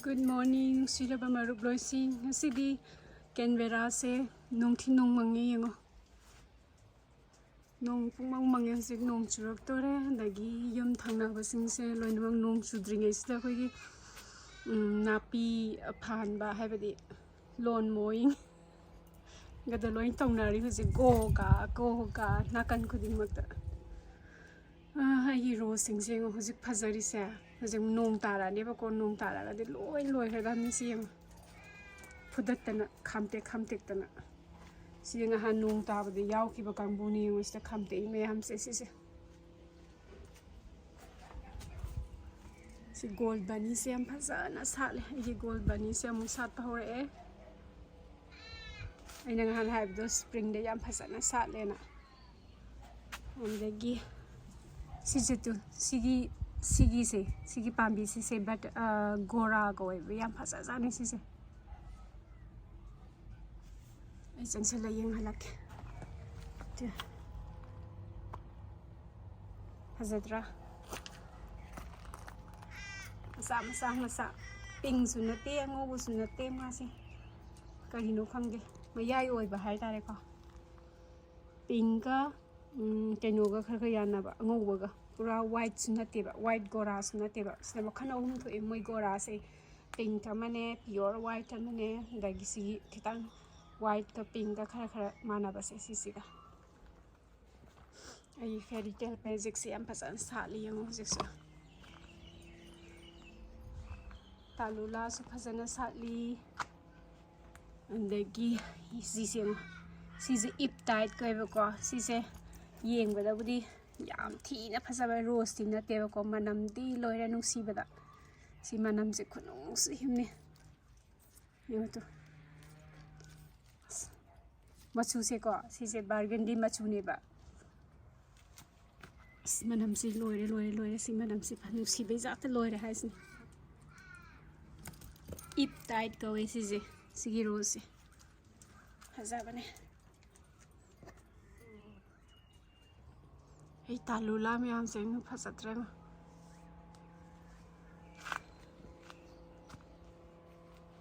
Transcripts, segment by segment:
Good morning, Silaba Maruk Loising. Ngasigi Canberra se nong thi nong mangi yengo. Nong pumang mangi sik nong churak tore dagi yum thangna basing se loinamang nong chudring isda khoi napi phan ba haibadi lawn mowing gada loin tongnari husi go ka nakan khuding makta. Ai ro sing sing hujik phajari se hujik nong tara ne ba ko nong tara ga de loi khada mi si phudat tana khamte tana si nga han nong ta ba de yaw ki ba kang bu ni sta khamte me ham se si gold bunny se am phaja na sale ai gold bunny se am sat pa hore ai nga han have do spring de yam phaja na sale na ondagi Sijitu, sigi pambi se but gora go we yam phasa jani se ai changsala yeng halak tu hazadra masa ping sunate ango sunate ma se karino khangge mayai oi ba hai tare ko pinka Kenoga Kakayana, Ngoga, Gura white sunateba, white gora sunateba, Snamakana to a muy gora say, pink tamane, pure white tamane, Dagisi, Kitan, white kapinga Kaka manabas sisiga. A fairy tale pezixi and Pasan Sally and Moses Talula Supazana Sally and the gi season. She's ip tight, go, she say. Yeng bada budi yam thina phasaba roasting na teba ko manam di loira nungsi bada si manam se khunung si himne yoto machu se ko si se burgundy machu ne ba manam si loire si manam si phanu si be jata loire haisni ip tight ko si je si rose phasaba ne Hey, talula me am saying Pasatra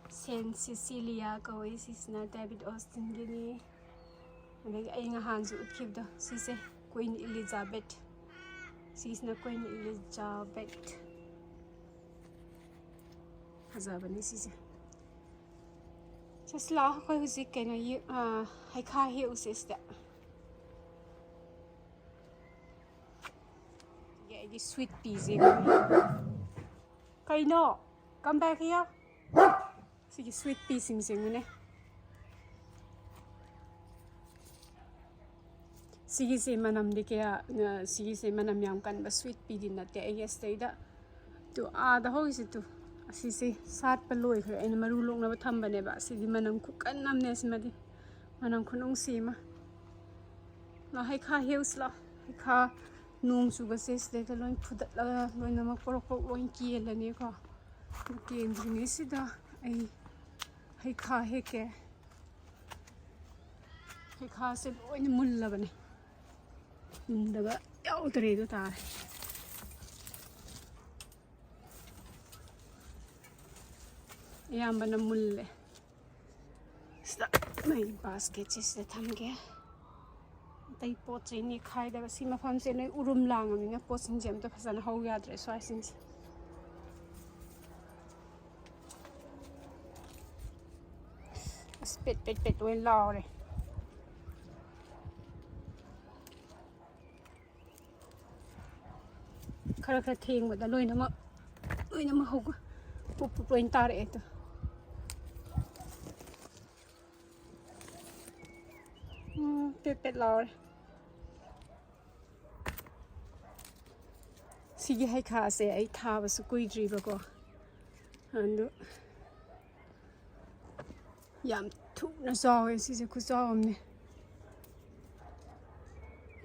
Saint Cecilia goes is not David Austin Guinea. And I hands would keep the Sise Queen Elizabeth. She's not Queen Elizabeth. Hazabani Sise. Just laugh because you can I can't hear sister. This sweet peas. Kaino, come back here. See sweet peas sing. Sige se manam de kaya sige se manam yam kan ba sweet pea din na te yesterday da to the ho is to sige sat pa loi khre en marulong na ba thamba ne ba sige manam ku kan nam ne smadi manam khunung si ma la hai kha heus la hai kha nung suba ses de ta loin phudat la loin na ma porok loin ki la ne ko ke ni si da ai hai kha he ke hai kha se loin mul la ba ne daga yaw tare do ta yamba na mulle sta mai basket se thamge tai pot che ni khai da si ma pham se nei urum lang ami na pot sing jam to phasan ho ya dre so sing pet wen law re khara theng ba da loi na ma ho pu wen tar e to pet law re sige hai kha se ai tha ba su kui dri ba ko andu yam thu na saw e si se khu saw amne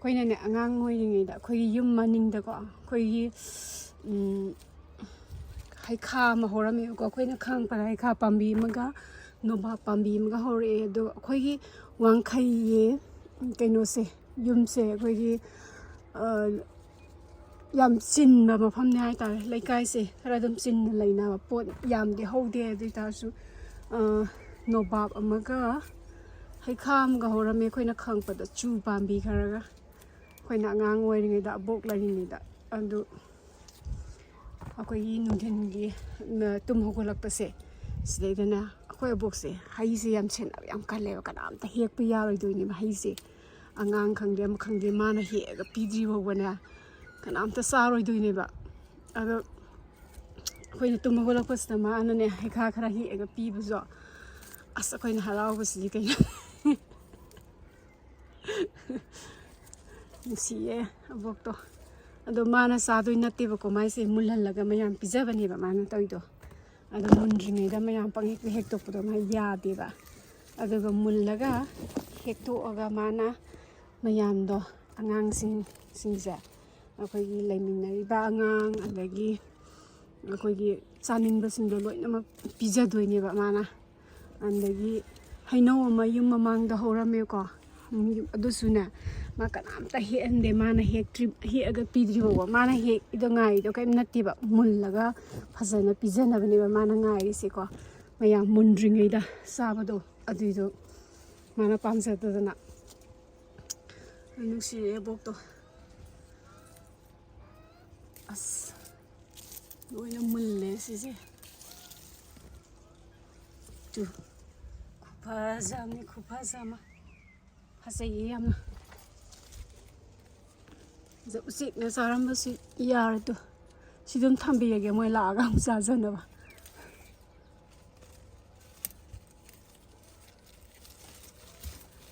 koi na ne angang ngoi ni da khoi yum maning da ko khoi hai kha ma horame ko khoi na khang pa hai kha pambi maga no ba pambi maga hore do khoi gi wang khai ye kaino se yum se khoi gi ꯌꯥꯝ ꯆꯤꯟꯕ ꯃꯐꯝꯅꯦ ꯍꯥꯏꯇꯥꯔꯦ ꯂꯩꯀꯥꯏꯁꯦ ꯈꯔ ꯑꯗꯨꯝ ꯆꯤꯟꯅ ꯂꯩꯅꯕ ꯄꯣꯠ ꯌꯥꯝꯗꯤ ꯍꯧꯗꯦ ꯑꯗꯨ ꯑꯣꯏꯇꯥꯔꯁꯨ ꯅꯣꯕꯥꯞ ꯑꯃꯒ ꯍꯩꯈꯥ ꯑꯃꯒ ꯍꯧꯔꯝꯃꯦ ꯑꯩꯈꯣꯏꯅ ꯈꯪꯉꯛꯄꯗ ꯆꯨ ꯄꯥꯝꯕꯤ ꯈꯔꯒ ꯑꯩꯈꯣꯏꯅ ꯑꯉꯥꯡ ꯑꯣꯏꯔꯤꯉꯩꯗ ꯑꯕꯣꯛ ꯂꯩꯔꯤꯉꯩꯗ ꯑꯗꯨ ꯑꯩꯈꯣꯏꯒꯤ ꯅꯨꯡꯊꯤꯟꯒꯤ ꯇꯨꯝ ꯍꯧꯒꯠꯂꯛꯄꯁꯦ ꯁꯤꯗꯩꯗꯅ ꯑꯩꯈꯣꯏ ꯑꯕꯣꯛꯁꯦ ꯍꯩꯁꯦ ꯌꯥꯝ ꯁꯦꯟꯅꯕ ꯌꯥꯝ ꯀꯜꯂꯦꯕ ꯀꯅꯥꯝꯇ ꯍꯦꯛꯄ ꯌꯥꯔꯣꯏꯗꯣꯏꯅꯦꯕ ꯍꯩꯁꯦ ꯑꯉꯥꯡ ꯈꯪꯗꯦ ꯑꯃ ꯈꯪꯗꯦ ꯃꯥꯅ ꯍꯦꯛꯑꯒ ꯄꯤꯗ꯭ꯔꯤ ꯐꯥꯎꯕꯅꯦ ꯀꯅꯥꯝꯇ ꯆꯥꯔꯣꯏꯗꯣꯏꯅꯦꯕ ꯑꯗꯣ ꯑꯩꯈꯣꯏꯅ ꯇꯨꯝ ꯍꯧꯒꯠꯂꯛꯄꯁꯤꯗ ꯃꯥꯅꯅꯦ ꯍꯩꯈꯥ ꯈꯔ ꯍꯦꯛꯑꯒ ꯄꯤꯕꯁꯨ ꯑꯁ ꯑꯩꯈꯣꯏꯅ ꯍꯔꯥꯎꯕꯁꯤꯗꯤ ꯀꯩꯅꯣ ꯅꯨꯡꯁꯤꯌꯦ ꯑꯕꯣꯛꯇꯣ ꯑꯗꯣ ꯃꯥꯅ ꯆꯥꯗꯣꯏ ꯅꯠꯇꯦꯕꯀꯣ ꯃꯥꯏꯁꯦ ꯃꯨꯜꯍꯜꯂꯒ ꯃꯌꯥꯝ ꯄꯤꯖꯕꯅꯦꯕ ꯃꯥꯅ ꯇꯧꯔꯤꯗꯣ ꯑꯗꯣ ꯃꯨꯟꯗ꯭ꯔꯤꯉꯩꯗ ꯃꯌꯥꯝ ꯄꯪꯍꯦꯛꯇ ꯍꯦꯛꯇꯣꯛꯄꯗꯣ ꯃꯥ ꯌꯥꯗꯦꯕ ꯑꯗꯨꯒ ꯃꯨꯜꯂꯒ ꯍꯦꯛꯇꯣꯛꯑꯒ ꯃꯥꯅ ꯃꯌꯥꯝꯗꯣ ꯑꯉꯥꯡꯁꯤꯡꯁꯦ ꯑꯩꯈꯣꯏꯒꯤ ꯂꯩꯃꯤꯟꯅꯔꯤꯕ ꯑꯉꯥꯡ ꯑꯗꯒꯤ ꯑꯩꯈꯣꯏꯒꯤ ꯆꯥꯅꯤꯡꯕꯁꯤꯡꯗꯣ ꯂꯣꯏꯅꯃꯛ ꯄꯤꯖꯗꯣꯏꯅꯦꯕ ꯃꯥꯅ ꯑꯗꯒꯤ ꯍꯩꯅꯧ ꯑꯃ ꯌꯨꯝ ꯃꯃꯥꯡꯗ ꯍꯧꯔꯝꯃꯦꯀꯣ ꯑꯗꯨꯁꯨꯅꯦ ꯃꯥ ꯀꯅꯥꯝꯇ ꯍꯦꯛꯍꯟꯗꯦ ꯃꯥꯅ ꯍꯦꯛꯑꯒ ꯄꯤꯗ꯭ꯔꯤ ꯐꯥꯎꯕ ꯃꯥꯅ ꯍꯦꯛꯏꯗꯣ ꯉꯥꯏꯔꯤꯗꯣ ꯀꯔꯤꯝ ꯅꯠꯇꯦꯕ ꯃꯨꯜꯂꯒ ꯐꯖꯅ ꯄꯤꯖꯅꯕꯅꯦꯕ ꯃꯥꯅ ꯉꯥꯏꯔꯤꯁꯦꯀꯣ ꯃꯌꯥꯝ ꯃꯨꯟꯗ꯭ꯔꯤꯉꯩꯗ ꯆꯥꯕꯗꯣ ꯑꯗꯨꯏꯗꯣ ꯃꯥꯅ ꯄꯥꯝꯖꯗꯗꯅ ꯅꯨꯡꯁꯤꯔꯦ ꯑꯕꯣꯛꯇꯣ ꯑꯁ ꯂꯣꯏꯅ ꯃꯨꯜꯂꯦ ꯁꯤꯁꯦ ꯇꯨ ꯈꯨꯐꯖꯝꯅꯤ ꯈꯨꯐꯖꯃ ꯐꯖꯩꯌꯦ ꯌꯥꯝꯅ ꯎꯆꯦꯛꯅ ꯆꯥꯔꯝꯕꯁꯨ ꯌꯥꯔꯗꯣ ꯁꯤ ꯑꯗꯨꯝ ꯊꯝꯕꯤꯔꯒꯦ ꯃꯣꯏ ꯂꯥꯛꯑꯒ ꯑꯃꯨꯛ ꯆꯥꯖꯅꯕ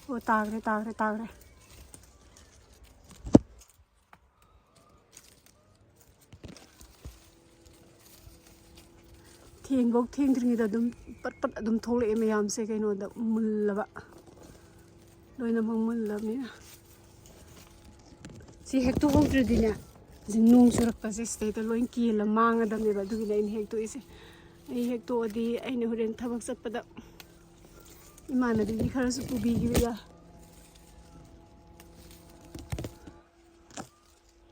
ꯑꯣ ꯇꯥꯈ꯭ꯔꯦ ꯇꯥꯈ꯭ꯔꯦ ꯇꯥꯈ꯭ꯔꯦ ꯊꯦꯡꯐꯧ ꯊꯦꯡꯗ꯭ꯔꯤꯉꯩꯗ ꯑꯗꯨꯝ ꯄꯠ ꯄꯠ ꯑꯗꯨꯝ ꯊꯣꯛꯂꯛꯑꯦ ꯃꯌꯥꯝꯁꯦ ꯀꯩꯅꯣꯗ ꯃꯨꯜꯂꯕ ꯂꯣꯏꯅꯃꯛ ꯃꯨꯜꯂꯕꯅꯤꯅ ꯁꯤ ꯍꯦꯛꯇꯣꯛꯍꯧꯗ꯭ꯔꯗꯤꯅꯦ ꯍꯧꯖꯤꯛ ꯅꯣꯡ ꯆꯨꯔꯛꯄꯁꯦ ꯁꯤꯗꯩꯗ ꯂꯣꯏ ꯀꯦꯜꯂ ꯃꯥꯡꯒꯗꯕꯅꯦꯕ ꯑꯗꯨꯒꯤꯅꯦ ꯑꯩꯅ ꯍꯦꯛꯇꯣꯛꯏꯁꯦ ꯑꯩ ꯍꯦꯛꯇꯣꯛꯑꯗꯤ ꯑꯩꯅ ꯍꯣꯔꯦꯟ ꯊꯕꯛ ꯆꯠꯄꯗ ꯏꯃꯥꯟꯅꯕꯤꯒꯤ ꯈꯔꯁꯨ ꯄꯨꯕꯤꯈꯤꯕ ꯌꯥꯏ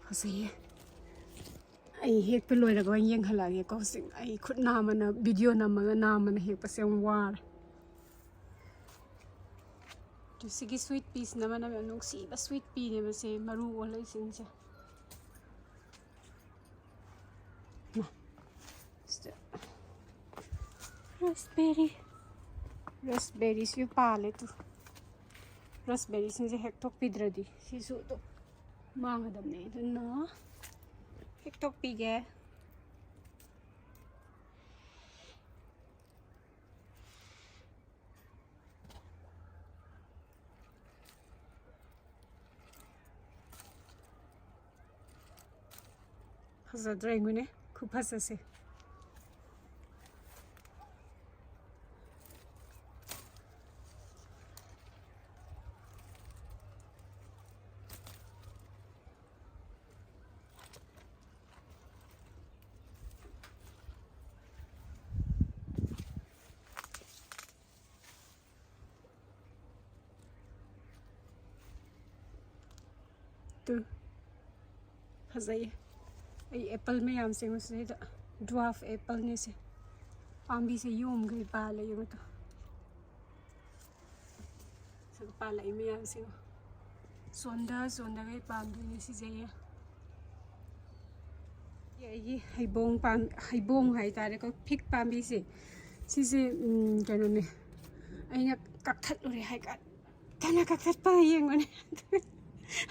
ꯐꯖꯩꯌꯦ ꯑꯩ ꯍꯦꯛꯄ ꯂꯣꯏꯔꯒ ꯑꯣꯏꯅ ꯌꯦꯡꯍꯜꯂꯛꯑꯒꯦꯀꯣ ꯍꯧꯖꯤꯛ ꯑꯩ ꯈꯨꯠ ꯅꯥꯝꯃꯅ ꯚꯤꯗꯤꯑꯣ ꯅꯝꯃꯒ ꯅꯥꯝꯃꯅ ꯍꯦꯛꯄꯁꯦ ꯌꯥꯝ ꯋꯥꯔꯦ ꯁꯤꯒꯤ ꯁ꯭ꯋꯤꯠ ꯄꯤꯁꯅ ꯃꯅꯝ ꯌꯥꯝ ꯅꯨꯡꯁꯤꯕ ꯁ꯭ꯋꯤꯠ ꯄꯤꯅꯦ ꯃꯁꯦ ꯃꯔꯨ ꯑꯣꯜꯂꯛꯏꯁꯤꯡꯁꯦ ꯔꯁꯕꯦꯔꯤꯁꯨ ꯄꯥꯜꯂꯦ ꯇꯨ ꯔꯁꯕꯦꯔꯤꯁꯤꯡꯁꯦ ꯍꯦꯛꯇꯣꯛꯄꯤꯗ꯭ꯔꯗꯤ ꯁꯤꯁꯨ ꯑꯗꯨꯝ ꯃꯥꯡꯒꯗꯕꯅꯦ ꯑꯗꯨꯅ ꯍꯦꯛꯇꯣꯛꯄꯤꯒꯦ ꯐꯖꯗ꯭ꯔꯥ ꯑꯩꯉꯣꯏꯅꯦ ꯈꯨꯐꯖꯁꯦ ꯇꯨ ꯐꯖꯩꯌꯦ ꯑꯩ ꯑꯦꯄꯜ ꯃꯌꯥꯝꯁꯦ ꯃꯁꯤꯗ ꯗ꯭ꯋꯥꯔꯐ ꯑꯦꯄꯜꯅꯦꯁꯦ ꯄꯥꯝꯕꯤꯁꯦ ꯌꯣꯝꯈꯩ ꯄꯥꯜꯂꯦ ꯌꯦꯡꯉꯣ ꯁꯤꯗ ꯄꯥꯜꯂꯛꯏ ꯃꯌꯥꯝꯁꯦ ꯆꯣꯟꯊꯈꯩ ꯄꯥꯟꯗꯣꯏꯅꯦ ꯁꯤꯁꯦ ꯑꯩꯒꯤ ꯍꯩꯕꯣꯡ ꯍꯥꯏꯇꯥꯔꯦꯀꯣ ꯐꯤꯛ ꯄꯥꯝꯕꯤꯁꯦ ꯁꯤꯁꯦ ꯀꯩꯅꯣꯅꯦ ꯑꯩꯅ ꯀꯛꯊꯠꯂꯨꯔꯦ ꯀꯟꯅ ꯀꯛꯊꯠꯄ ꯌꯦꯡꯕꯅꯦ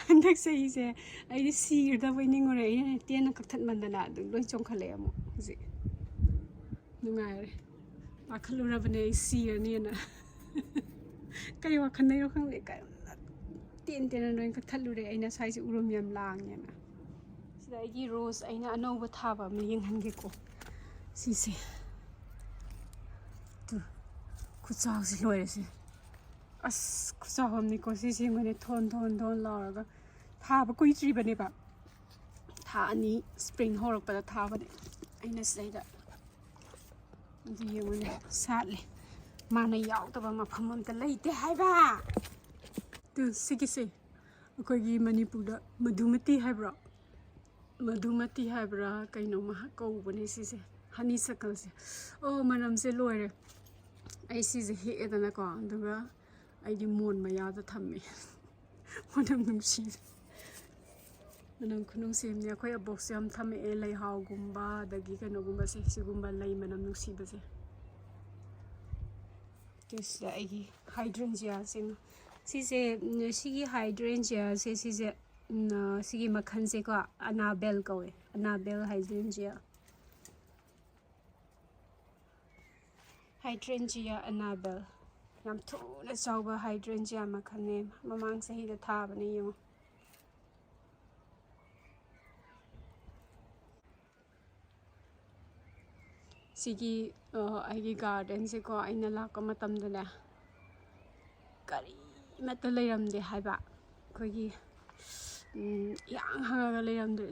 ꯍꯟꯗꯛ ꯆꯍꯤꯁꯦ ꯑꯩꯗꯤ ꯁꯤꯒꯗꯕꯣꯏ ꯅꯤꯡꯉꯨꯔꯦ ꯑꯩꯅ ꯇꯦꯟꯅ ꯀꯛꯊꯠꯃꯟꯗꯅ ꯑꯗꯨꯝ ꯂꯣꯏ ꯆꯣꯡꯈꯠꯂꯛꯑꯦ ꯑꯃꯨꯛ ꯍꯧꯖꯤꯛ ꯅꯨꯡꯉꯥꯏꯔꯦ ꯄꯥꯈꯠꯂꯨꯔꯕꯅꯦ ꯑꯩ ꯁꯤꯔꯅꯦꯅ ꯀꯩ ꯋꯥꯈꯜꯗꯩꯅꯣ ꯈꯪꯗꯦ ꯇꯦꯟꯅ ꯂꯣꯏ ꯀꯛꯊꯠꯂꯨꯔꯦ ꯑꯩꯅ ꯁ꯭ꯋꯥꯏꯁꯦ ꯎꯔꯨꯝ ꯌꯥꯝ ꯂꯥꯡꯉꯦꯅ ꯁꯤꯗ ꯑꯩꯒꯤ ꯔꯣꯁ ꯑꯩꯅ ꯑꯅꯧꯕ ꯊꯥꯕ ꯑꯃ ꯌꯦꯡꯍꯟꯒꯦꯀꯣ ꯁꯤꯁꯦ ꯈꯨꯠꯆꯥꯎꯁꯤ ꯂꯣꯏꯔꯦꯁꯦ ꯑꯁ ꯈꯨꯠꯆꯥꯎꯑꯝꯅꯤꯀꯣ ꯁꯤꯁꯦ ꯌꯦꯡꯉꯨꯅꯦ ꯊꯣꯟ ꯂꯥꯎꯔꯒ ꯊꯥꯕ ꯀꯨꯏꯗ꯭ꯔꯤꯕꯅꯦꯕ ꯊꯥ 2 ꯁꯄ꯭ꯔꯤꯡ ꯍꯧꯔꯛꯄꯗ ꯊꯥꯕꯅꯦ ꯑꯩꯅ ꯁꯤꯗꯩꯗ ꯑꯗꯨ ꯌꯦꯡꯉꯨꯅꯦ ꯁꯥꯠꯂꯦ ꯃꯥꯅ ꯌꯥꯎꯗꯕ ꯃꯐꯝ ꯑꯝꯇ ꯂꯩꯇꯦ ꯍꯥꯏꯕ ꯁꯤꯒꯤꯁꯦ ꯑꯩꯈꯣꯏꯒꯤ ꯃꯅꯤꯄꯨꯔꯗ ꯃꯙꯨꯃꯇꯤ ꯍꯥꯏꯕ꯭ꯔꯣ ꯃꯙꯨꯃꯇꯤ ꯍꯥꯏꯕ꯭ꯔꯥ ꯀꯩꯅꯣꯃ ꯀꯧꯕꯅꯦ ꯁꯤꯁꯦ ꯍꯅꯤ ꯁꯀꯜꯁꯦ ꯑꯣ ꯃꯅꯝꯁꯦ ꯂꯣꯏꯔꯦ ꯑꯩ ꯁꯤꯁꯦ ꯍꯦꯛꯑꯦꯗꯅꯀꯣ ꯑꯗꯨꯒ ꯑꯩꯒꯤ ꯃꯣꯟ ꯃꯌꯥꯗ ꯊꯝꯃꯦ ꯃꯅꯝ ꯅꯨꯡꯁꯤ ꯃꯅꯝ ꯈꯨꯅꯨꯡꯁꯤꯕꯅꯦ ꯑꯩꯈꯣꯏ ꯑꯕꯣꯛꯁꯨ ꯌꯥꯝ ꯊꯝꯃꯛꯑꯦ ꯂꯩꯍꯥꯎꯒꯨꯝꯕ ꯑꯗꯒꯤ ꯀꯩꯅꯣꯒꯨꯝꯕꯁꯦ ꯁꯤꯒꯨꯝꯕ ꯂꯩ ꯃꯅꯝ ꯅꯨꯡꯁꯤꯕꯁꯦ ꯁꯤꯗ ꯑꯩꯒꯤ ꯍꯥꯏꯗ꯭ꯔꯦꯟꯖꯤꯌꯥꯁꯤꯡ ꯁꯤꯁꯦ ꯁꯤꯒꯤ ꯍꯥꯏꯗ꯭ꯔꯦꯟꯖꯤꯌꯥꯁꯦ ꯁꯤꯁꯦ ꯁꯤꯒꯤ ꯃꯈꯜꯁꯦꯀꯣ ꯑꯅꯥꯕꯦꯜ ꯀꯧꯋꯦ ꯑꯅꯥꯕꯦꯜ ꯍꯥꯏꯗ꯭ꯔꯦꯟꯖꯤꯌꯥ ꯍꯥꯏꯗ꯭ꯔꯦꯟꯖꯤꯌꯥ ꯑꯅꯥꯕꯦꯜ ꯌꯥꯝ ꯊꯨꯅ ꯆꯥꯎꯕ ꯍꯥꯏꯗ꯭ꯔꯦꯟꯖꯤꯌꯥ ꯃꯈꯜꯅꯦ ꯃꯃꯥꯡ ꯆꯍꯤꯗ ꯊꯥꯕꯅꯦ ꯌꯦꯡꯉꯣ ꯁꯤꯒꯤ ꯑꯩꯒꯤ ꯒꯥꯔꯗꯦꯟꯁꯦꯀꯣ ꯑꯩꯅ ꯂꯥꯛꯄ ꯃꯇꯝꯗꯅꯦ ꯀꯔꯤꯃꯠꯇ ꯂꯩꯔꯝꯗꯦ ꯍꯥꯏꯕ ꯑꯩꯈꯣꯏꯒꯤ ꯏꯍꯥꯡ ꯍꯥꯡꯉꯒ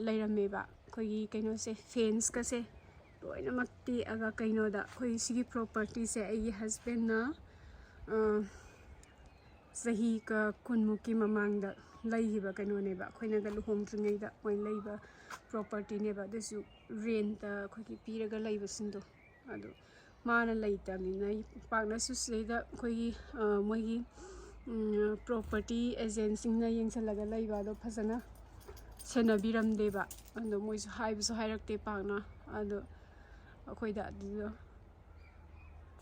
ꯂꯩꯔꯝꯃꯦꯕ ꯑꯩꯈꯣꯏꯒꯤ ꯀꯩꯅꯣꯁꯦ ꯐꯦꯟꯁꯀꯁꯦ ꯂꯣꯏꯅꯃꯛ ꯇꯦꯛꯑꯒ ꯀꯩꯅꯣꯗ ꯑꯩꯈꯣꯏ ꯁꯤꯒꯤ ꯄ꯭ꯔꯣꯄꯔꯇꯤꯁꯦ ꯑꯩꯒꯤ ꯍꯁꯕꯦꯟꯅ ꯆꯍꯤ ꯀꯨꯟꯃꯨꯛꯀꯤ ꯃꯃꯥꯡꯗ ꯂꯩꯈꯤꯕ ꯀꯩꯅꯣꯅꯦꯕ ꯑꯩꯈꯣꯏꯅꯒ ꯂꯨꯍꯣꯡꯗ꯭ꯔꯤꯉꯩꯗ ꯃꯣꯏ ꯂꯩꯕ ꯄ꯭ꯔꯣꯄꯔꯇꯤꯅꯦꯕ ꯑꯗꯨꯁꯨ ꯔꯦꯟꯇ ꯑꯩꯈꯣꯏꯒꯤ ꯄꯤꯔꯒ ꯂꯩꯕꯁꯤꯡꯗꯣ ꯑꯗꯨ ꯃꯥꯅ ꯂꯩꯇꯕꯅꯤꯅ ꯄꯥꯛꯅꯁꯨ ꯁꯤꯗꯩꯗ ꯑꯩꯈꯣꯏꯒꯤ ꯃꯣꯏꯒꯤ ꯄ꯭ꯔꯣꯄꯔꯇꯤ ꯑꯦꯖꯦꯟꯁꯤꯡꯅ ꯌꯦꯡꯁꯤꯜꯂꯒ ꯂꯩꯕ ꯑꯗꯣ ꯐꯖꯅ ꯁꯦꯟꯅꯕꯤꯔꯝꯗꯦꯕ ꯑꯗꯣ ꯃꯣꯏꯁꯨ ꯍꯥꯏꯕꯁꯨ ꯍꯥꯏꯔꯛꯇꯦ ꯄꯥꯛꯅ ꯑꯗꯣ ꯑꯩꯈꯣꯏꯗ ꯑꯗꯨꯗ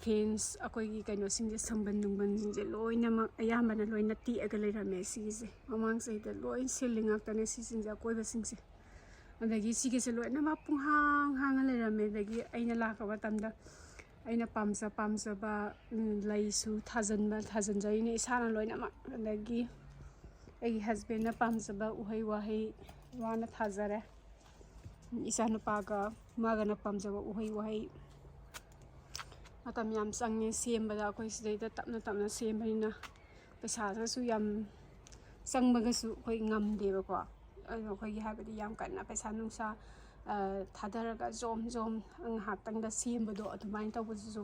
ꯐꯦꯟꯁ ꯑꯩꯈꯣꯏꯒꯤ ꯀꯩꯅꯣꯁꯤꯡꯁꯦ ꯁꯝꯕꯟ ꯅꯨꯡꯕꯟꯁꯤꯡꯁꯦ ꯂꯣꯏꯅꯃꯛ ꯑꯌꯥꯝꯕꯅ ꯂꯣꯏꯅ ꯇꯦꯛꯑꯒ ꯂꯩꯔꯝꯃꯦ ꯁꯤꯒꯤꯁꯦ ꯃꯃꯥꯡ ꯆꯍꯤꯗ ꯂꯣꯏ ꯁꯤꯜꯂꯤ ꯉꯥꯛꯇꯅꯦ ꯁꯤꯁꯤꯡꯁꯦ ꯑꯀꯣꯏꯕꯁꯤꯡꯁꯦ ꯑꯗꯒꯤ ꯁꯤꯒꯤꯁꯦ ꯂꯣꯏꯅꯃꯛ ꯄꯨꯡꯍꯥꯡ ꯍꯥꯡꯉ ꯂꯩꯔꯝꯃꯦ ꯑꯗꯒꯤ ꯑꯩꯅ ꯂꯥꯛꯄ ꯃꯇꯝꯗ ꯑꯩꯅ ꯄꯥꯝꯖꯕ ꯂꯩꯁꯨ ꯊꯥꯖꯤꯟꯖꯔꯤꯅꯦ ꯏꯁꯥꯅ ꯂꯣꯏꯅꯃꯛ ꯑꯗꯒꯤ ꯑꯩꯒꯤ ꯍꯁꯕꯦꯟꯅ ꯄꯥꯝꯖꯕ ꯎꯍꯩ ꯋꯥꯍꯩ ꯃꯥꯅ ꯊꯥꯖꯔꯦ ꯏꯆꯥꯅꯨꯄꯥꯒ ꯃꯥꯒꯅ ꯄꯥꯝꯖꯕ ꯎꯍꯩ ꯋꯥꯍꯩ ꯃꯇꯝ ꯌꯥꯝ ꯆꯪꯉꯦ ꯁꯦꯝꯕꯗ ꯑꯩꯈꯣই ꯁꯤꯗꯩꯗ ꯇꯞꯅ ꯇꯞꯅ ꯁꯦꯝꯕꯅꯤꯅ ꯄꯩꯁꯥꯒꯁꯨ ꯌꯥꯝ ꯆꯪꯕꯒꯁꯨ ꯑꯩꯈꯣꯏ ꯉꯝꯗꯦꯕꯀꯣ ꯑꯗꯣ ꯑꯩꯈꯣꯏꯒꯤ ꯍꯥꯏꯕꯗꯤ ꯌꯥꯝ ꯀꯟꯅ ꯄꯩꯁꯥ ꯅꯨꯡꯁꯥ ꯊꯥꯗꯔꯒ ꯖꯣꯝ ꯉꯥꯏꯍꯥꯛꯇꯪꯗ ꯁꯦꯝꯕꯗꯣ ꯑꯗꯨꯃꯥꯏꯅ ꯇꯧꯕꯗꯨꯁꯨ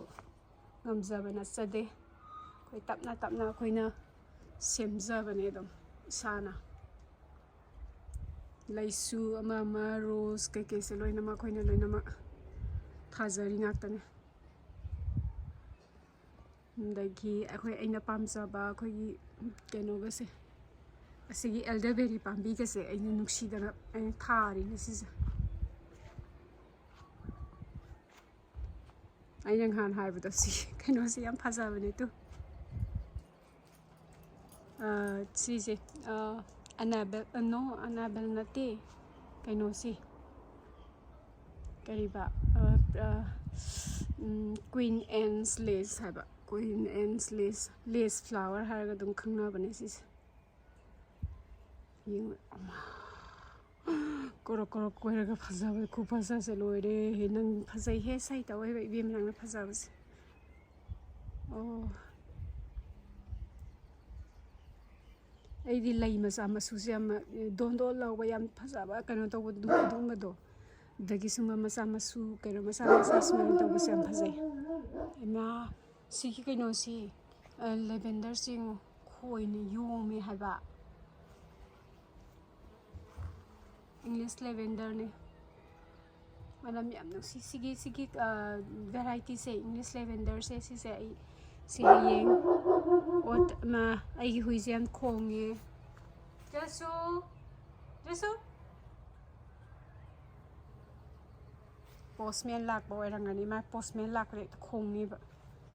ꯉꯝꯖꯕ ꯅꯠꯆꯗꯦ ꯑꯩꯈꯣꯏ ꯇꯞꯅ ꯇꯞꯅ ꯑꯩꯈꯣꯏꯅ ꯁꯦꯝꯖꯕꯅꯦ ꯑꯗꯨꯝ ꯏꯁꯥꯅ ꯂꯩꯁꯨ ꯑꯃ ꯔꯣꯁ ꯀꯩꯀꯩꯁꯦ ꯂꯣꯏꯅꯃꯛ ꯑꯩꯈꯣꯏꯅ ꯂꯣꯏꯅꯃꯛ ꯊꯥꯖꯔꯤ ꯉꯥꯛꯇꯅꯦ ꯑꯗꯒꯤ ꯑꯩꯅ ꯄꯥꯝꯖꯕ ꯑꯩꯈꯣꯏꯒꯤ ꯀꯩꯅꯣꯒꯁꯦ ꯑꯁꯤꯒꯤ ꯑꯦꯜꯗꯔꯕꯦꯔꯤ ꯄꯥꯝꯕꯤꯒꯁꯦ ꯑꯩꯅ ꯅꯨꯡꯁꯤꯗꯅ ꯑꯩꯅ ꯊꯥꯔꯤꯅꯦ ꯁꯤꯁꯦ ꯑꯩꯅ ꯅꯍꯥꯟ ꯍꯥꯏꯕꯗꯣ ꯁꯤ ꯀꯩꯅꯣꯁꯦ ꯌꯥꯝ ꯐꯖꯕꯅꯦ ꯇꯨ ꯁꯤꯁꯦ ꯑꯅꯥꯕꯦꯜ ꯅꯠꯇꯦ ꯀꯩꯅꯣꯁꯤ ꯀꯔꯤꯕ ꯀ꯭ꯋꯤꯟ ꯑꯦꯟꯁ ꯂꯦꯁ ꯍꯥꯏꯕ ꯀ꯭ꯋꯤꯟ ꯑꯦꯟꯁ ꯂꯦꯁ ꯐ꯭ꯂꯥꯋꯔ ꯍꯥꯏꯔꯒ ꯑꯗꯨꯝ ꯈꯪꯅꯕꯅꯦ ꯁꯤꯁꯦ ꯌꯦꯡꯉꯨ ꯀꯣꯔꯣꯛ ꯀꯣꯏꯔꯒ ꯐꯖꯕ ꯈꯨꯐꯖꯁꯦ ꯂꯣꯏꯔꯦ ꯅꯪ ꯐꯖꯩꯍꯦ ꯁꯩ ꯇꯧꯋꯦꯕ ꯏꯕꯦꯝ ꯅꯪꯅ ꯐꯖꯕꯁꯦ ꯑꯣ ꯑꯩꯗꯤ ꯂꯩ ꯃꯆꯥ ꯃꯁꯨꯁꯦ ꯌꯥꯝꯅ ꯗꯣꯟꯗꯣꯟ ꯂꯧꯕ ꯌꯥꯝ ꯐꯖꯕ ꯀꯩꯅꯣ ꯇꯧꯕ ꯑꯗꯨꯒꯨꯝꯕꯗꯣ ꯑꯗꯒꯤ ꯁꯨꯝꯕ ꯃꯆꯥ ꯃꯁꯨ ꯀꯩꯅꯣ ꯃꯆꯥ ꯁꯨꯃꯥꯏꯅ ꯇꯧꯕꯁꯦ ꯌꯥꯝ ꯐꯖꯩ ꯏꯃꯥ ꯁꯤꯒꯤ ꯀꯩꯅꯣꯁꯤ ꯂꯦꯚꯦꯟꯗꯔꯁꯤ ꯈꯣꯏꯅ ꯌꯣꯝꯃꯦ ꯍꯥꯏꯕ ꯏꯪꯂꯤꯁ ꯂꯦꯚꯦꯟꯗꯔꯅꯦ ꯃꯅꯝ ꯌꯥꯝ ꯅꯨꯡꯁꯤ ꯁꯤꯒꯤ ꯚꯦꯔꯥꯏꯇꯤꯁꯦ ꯏꯪꯂꯤꯁ ꯂꯦꯚꯦꯟꯗꯔꯁꯦ ꯁꯤꯁꯦ ꯑꯩ ꯁꯤ ꯍꯌꯦꯡ ꯑꯩꯒꯤ ꯍꯨꯏꯁꯦ ꯌꯥꯝ ꯈꯣꯡꯉꯦ ꯖꯁꯨ ꯄꯣꯁꯃꯦꯟ ꯂꯥꯛꯄ ꯑꯣꯏꯔꯝꯒꯅꯤ ꯃꯥ ꯄꯣꯁꯃꯦꯟ ꯂꯥꯛꯄꯗ ꯍꯦꯛꯇ ꯈꯣꯡꯅꯦꯕ